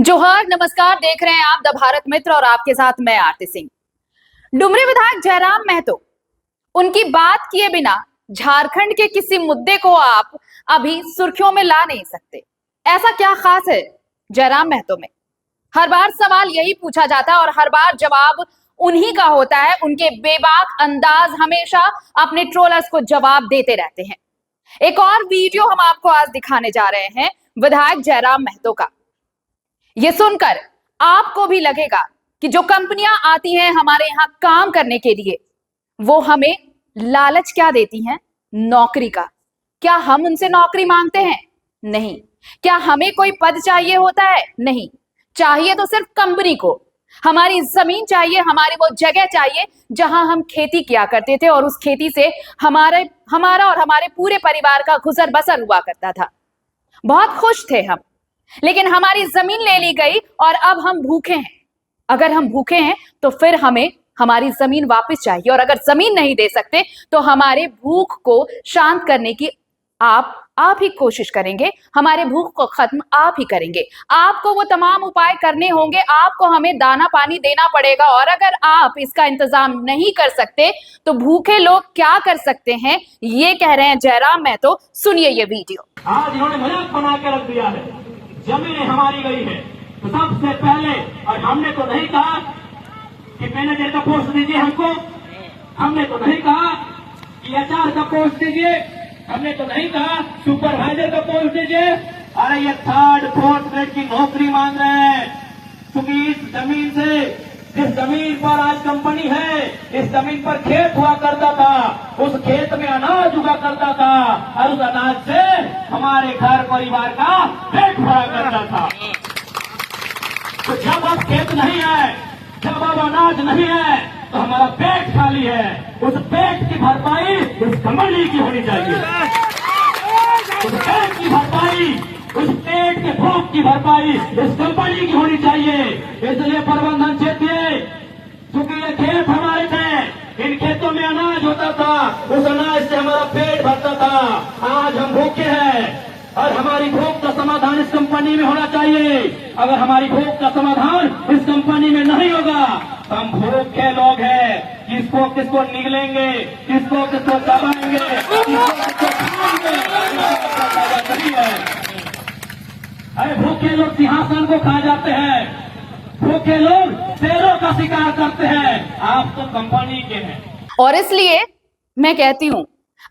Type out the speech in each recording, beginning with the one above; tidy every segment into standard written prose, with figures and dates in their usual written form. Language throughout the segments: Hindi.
जोहार, नमस्कार। देख रहे हैं आप द भारत मित्र और आपके साथ मैं आरती सिंह। डुमरी विधायक जयराम महतो, उनकी बात किए बिना झारखंड के किसी मुद्दे को आप अभी सुर्खियों में ला नहीं सकते। ऐसा क्या खास है जयराम महतो में? हर बार सवाल यही पूछा जाता है और हर बार जवाब उन्हीं का होता है। उनके बेबाक अंदाज हमेशा अपने ट्रोलर्स को जवाब देते रहते हैं। एक और वीडियो हम आपको आज दिखाने जा रहे हैं विधायक जयराम महतो का। ये सुनकर आपको भी लगेगा कि जो कंपनियां आती हैं हमारे यहां काम करने के लिए, वो हमें लालच क्या देती हैं? नौकरी का। क्या हम उनसे नौकरी मांगते हैं? नहीं। क्या हमें कोई पद चाहिए होता है? नहीं। चाहिए तो सिर्फ कंपनी को हमारी जमीन चाहिए, हमारी वो जगह चाहिए जहां हम खेती किया करते थे और उस खेती से हमारा और हमारे पूरे परिवार का गुजर बसर हुआ करता था। बहुत खुश थे हम, लेकिन हमारी जमीन ले ली गई और अब हम भूखे हैं। अगर हम भूखे हैं तो फिर हमें हमारी जमीन वापस चाहिए, और अगर जमीन नहीं दे सकते तो हमारे भूख को शांत करने की आप ही कोशिश करेंगे, हमारे भूख को खत्म आप ही करेंगे। आपको वो तमाम उपाय करने होंगे, आपको हमें दाना पानी देना पड़ेगा, और अगर आप इसका इंतजाम नहीं कर सकते तो भूखे लोग क्या कर सकते हैं, ये कह रहे हैं जयराम महतो। सुनिए ये वीडियो। आज इन्होंने मजाक बना के रख दिया है, जमीनें हमारी गई है। तो सबसे पहले, और हमने तो नहीं कहा कि मैनेजर का पोस्ट दीजिए हमको, हमने तो नहीं कहा कि एचआर का पोस्ट दीजिए, हमने तो नहीं कहा सुपरवाइजर का पोस्ट दीजिए। अरे ये थर्ड फोर्थ ग्रेड की नौकरी मांग रहे हैं, क्योंकि इस जमीन से, जिस जमीन पर आज कंपनी है, इस जमीन पर खेत हुआ करता था, उस खेत में अनाज उगा करता था, और उस अनाज से हमारे घर परिवार का पेट भरा करता था। तो जब अब खेत नहीं है, जब अब अनाज नहीं है, तो हमारा पेट खाली है। उस पेट की भरपाई उस कंपनी की होनी चाहिए। उस पेट की भरपाई, उस पेट के भूख की भरपाई इस कंपनी की होनी चाहिए। इसलिए प्रबंधन चाहिए, क्योंकि ये खेत हमारे थे, इन खेतों में अनाज होता था, उस अनाज से हमारा पेट भरता था। आज हम भूखे हैं और हमारी भूख का समाधान इस कंपनी में होना चाहिए। अगर हमारी भूख का समाधान इस कंपनी में नहीं होगा तो हम भूखे लोग हैं। किसको किसको निगलेंगे, किसको किसको दबाएंगे, किसको खाएंगे, नहीं है। अरे भूखे लोग सिंहासन को खा जाते हैं, भूखे लोग शेरों का शिकार करते हैं। आप तो कंपनी के हैं। और इसलिए मैं कहती हूं,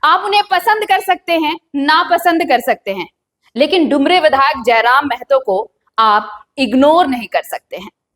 आप उन्हें पसंद कर सकते हैं, नापसंद कर सकते हैं, लेकिन डुमरी विधायक जयराम महतो को आप इग्नोर नहीं कर सकते हैं।